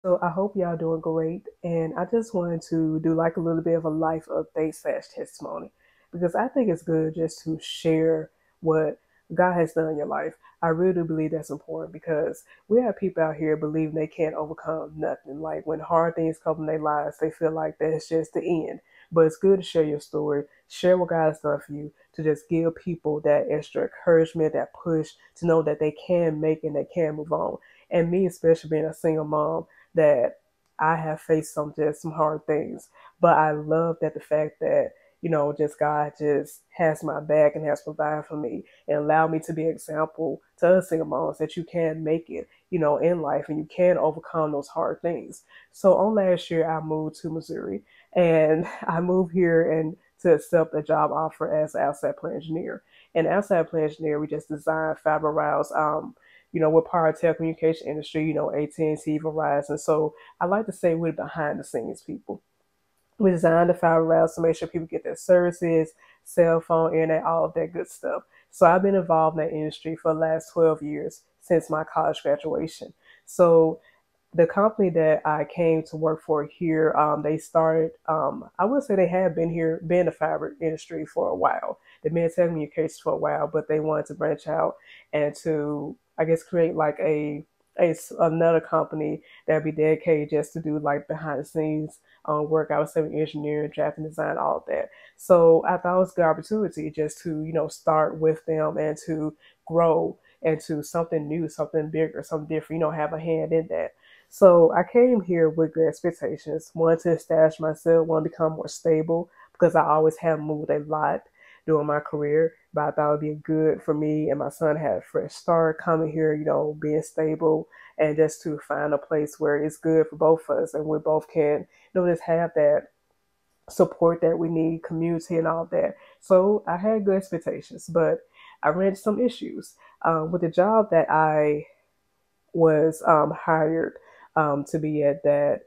So I hope y'all doing great. And I just wanted to do like a little bit of a life update slash testimony because I think it's good just to share what God has done in your life. I really do believe that's important because we have people out here believing they can't overcome nothing. Like when hard things come in their lives, they feel like that's just the end. But it's good to share your story, share what God has done for you, to just give people that extra encouragement, that push to know that they can make it and they can move on. And me, especially being a single mom, that I have faced some hard things. But I love that the fact that, just God just has my back and has provided for me and allowed me to be an example to other single moms that you can make it, in life and you can overcome those hard things. So on last year I moved to Missouri and I moved here and to accept a job offer as an outside plant engineer. And outside plant engineer, we just design fiber routes, we're part of the telecommunication industry, AT&T, Verizon. So I like to say we're behind the scenes people. We design the fiber routes to make sure people get their services, cell phone, internet, all of that good stuff. So I've been involved in that industry for the last 12 years since my college graduation. So the company that I came to work for here, they started, I would say they have been here, been in the fiber industry for a while. They've been in telecommunications for a while, but they wanted to branch out and to, I guess, create like another company that would be dedicated just to do like behind the scenes work. I was saying engineering, drafting, design, all of that. So I thought it was a good opportunity just to, start with them and to grow into something new, something bigger, something different, have a hand in that. So I came here with good expectations, wanted to establish myself, want to become more stable because I always have moved a lot during my career, but I thought it would be good for me and my son to have a fresh start coming here, being stable and just to find a place where it's good for both of us and we both can, just have that support that we need, community and all that. So I had good expectations, but I ran into some issues with the job that I was hired to be at, that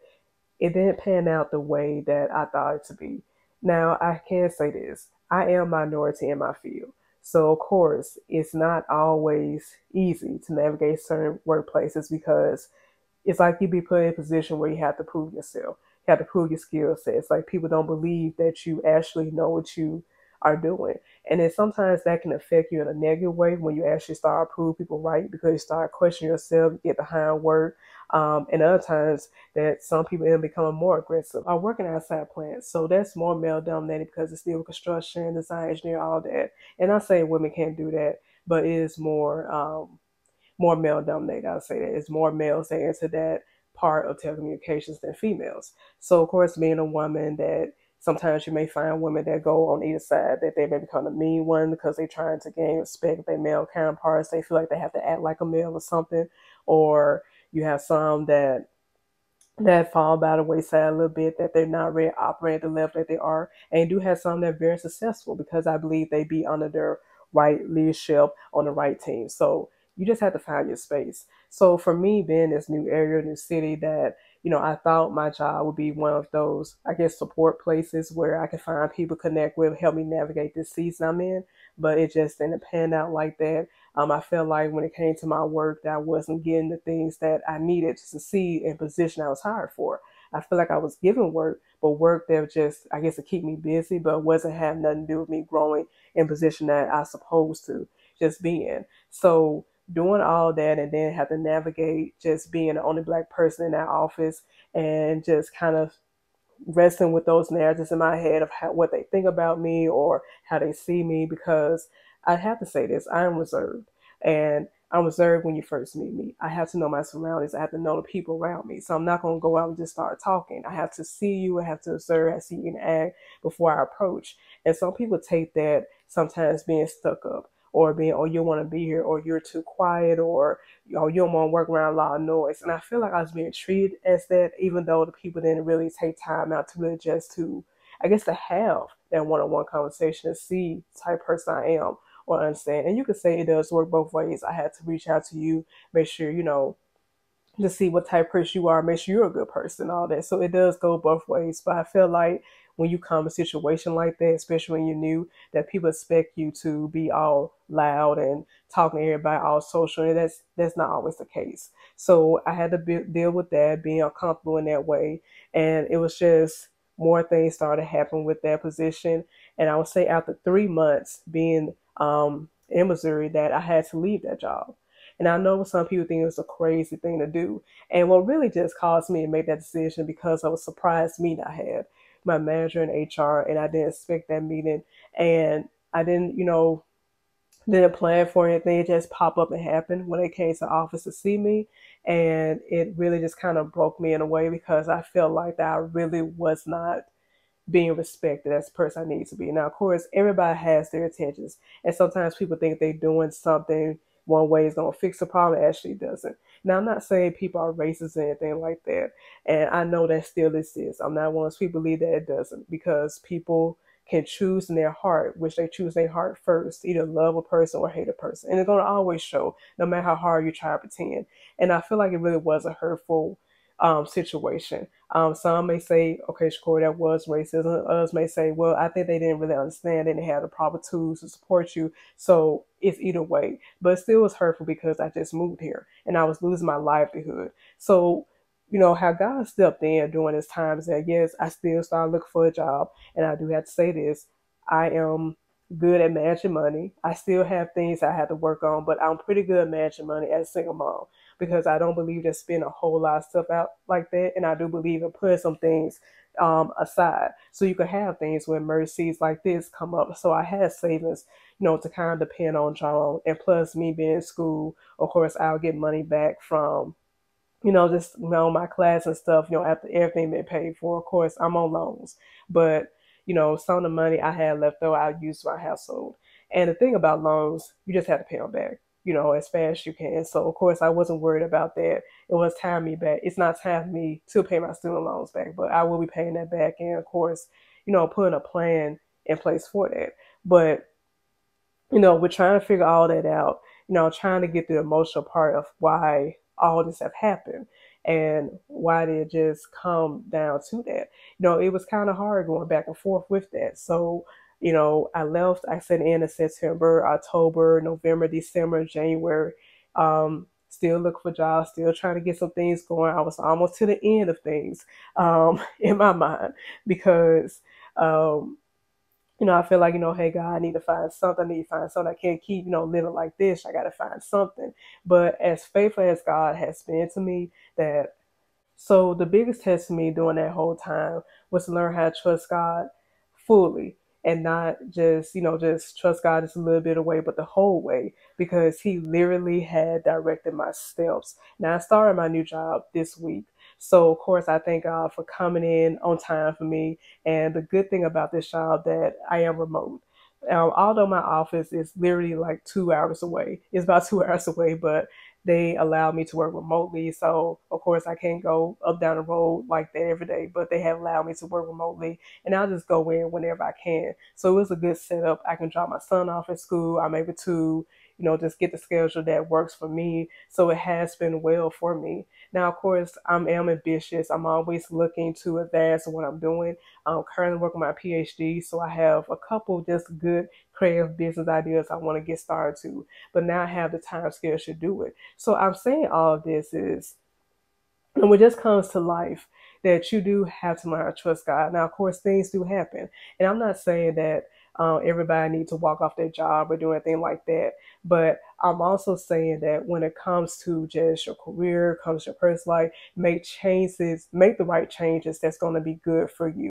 it didn't pan out the way that I thought it to be. Now, I can say this, I am minority in my field. So, of course, it's not always easy to navigate certain workplaces because it's like you be put in a position where you have to prove yourself. You have to prove your skill set. It's like people don't believe that you actually know what you are doing. And then sometimes that can affect you in a negative way when you actually start proving people right because you start questioning yourself, you get behind work. And other times that some people end up becoming more aggressive. I work in outside plants, so that's more male dominated because it's still construction, design, engineer, all that. And I say women can't do that, but it is more male dominated. I'll say that it's more males that into that part of telecommunications than females. So of course, being a woman, that sometimes you may find women that go on either side, that they may become a mean one because they're trying to gain respect with their male counterparts. They feel like they have to act like a male or something. Or you have some that fall by the wayside a little bit, that they're not really operating at the level that they are. And you do have some that are very successful because I believe they be under their right leadership on the right team. So you just have to find your space. So for me, being this new area, new city, that I thought my job would be one of those, I guess, support places where I can find people, connect with, help me navigate this season I'm in. But it just didn't pan out like that. I felt like when it came to my work that I wasn't getting the things that I needed to succeed in position I was hired for. I feel like I was given work, but work that just, I guess, to keep me busy, but wasn't having nothing to do with me growing in position that I supposed to just be in. So doing all that and then have to navigate just being the only black person in that office and just kind of wrestling with those narratives in my head of what they think about me or how they see me, because I have to say this, I am reserved. And I'm reserved when you first meet me. I have to know my surroundings. I have to know the people around me. So I'm not going to go out and just start talking. I have to see you. I have to observe, I have to see you interact before I approach. And some people take that sometimes being stuck up or being, oh, you want to be here, or you're too quiet, or you don't want to work around a lot of noise. And I feel like I was being treated as that, even though the people didn't really take time out to really just to, I guess, to have that one-on-one conversation to see the type of person I am or understand. And you could say it does work both ways. I had to reach out to you, make sure, to see what type of person you are, make sure you're a good person, all that. So it does go both ways. But I feel like when you come to a situation like that, especially when you're new, that people expect you to be all loud and talking to everybody all social, and that's not always the case. So I had to deal with that, being uncomfortable in that way, and it was just more things started happening with that position. And I would say after 3 months being in Missouri, that I had to leave that job. And I know some people think it's a crazy thing to do. And what really just caused me to make that decision because of a surprise meeting I had my manager in HR, and I didn't expect that meeting, and I didn't, didn't plan for anything. It just popped up and happened when they came to the office to see me, and it really just kind of broke me in a way because I felt like that I really was not being respected as the person I need to be. Now, of course, everybody has their intentions, and sometimes people think they're doing something one way is going to fix the problem. It actually doesn't. Now, I'm not saying people are racist or anything like that, and I know that still exists. I'm not one of those people who believe that it doesn't, because people can choose in their heart, which they choose in their heart first, either love a person or hate a person. And it's going to always show, no matter how hard you try to pretend. And I feel like it really was a hurtful situation. Some may say, okay, Shakur, that was racism. Others may say, well, I think they didn't really understand. They didn't have the proper tools to support you. So it's either way. But it still was hurtful because I just moved here and I was losing my livelihood. So, how God stepped in during this time is that, yes, I still started looking for a job. And I do have to say this, I am good at managing money. I still have things I have to work on, but I'm pretty good at managing money as a single mom because I don't believe in spending a whole lot of stuff out like that. And I do believe in putting some things aside so you can have things when emergencies like this come up. So I had savings, to kind of depend on John. And plus, me being in school, of course, I'll get money back from just my class and stuff, after everything been paid for. Of course, I'm on loans, but some of the money I had left over, I used for my household. And the thing about loans, you just have to pay them back, as fast as you can. So of course, I wasn't worried about that. It was time me back. It's not time for me to pay my student loans back, but I will be paying that back. And of course, putting a plan in place for that. But we're trying to figure all that out, trying to get the emotional part of why all this have happened and why did it just come down to that. It was kind of hard going back and forth with that. So, I left, I said end of September, October, November, December, January, still looking for jobs, still trying to get some things going. I was almost to the end of things in my mind because I feel like, hey, God, I need to find something. I need to find something. I can't keep, living like this. I got to find something. But as faithful as God has been to me, that so the biggest test to me during that whole time was to learn how to trust God fully and not just, just trust God just a little bit away, but the whole way, because He literally had directed my steps. Now, I started my new job this week. So, of course, I thank God for coming in on time for me. And the good thing about this job that I am remote. Although my office is literally like 2 hours away, it's about 2 hours away, but they allow me to work remotely. So, of course, I can't go up down the road like that every day, but they have allowed me to work remotely, and I'll just go in whenever I can. So it was a good setup. I can drop my son off at school. I'm able to, just get the schedule that works for me. So it has been well for me. Now, of course, I am ambitious. I'm always looking to advance in what I'm doing. I'm currently working my PhD, so I have a couple just good creative business ideas I want to get started to, but now I have the time scale to do it. So I'm saying all of this is, and when it just comes to life, that you do have to learn to trust God. Now, of course, things do happen, and I'm not saying that everybody needs to walk off their job or do anything like that. But I'm also saying that when it comes to just your career, comes to your personal life, make changes, make the right changes that's going to be good for you.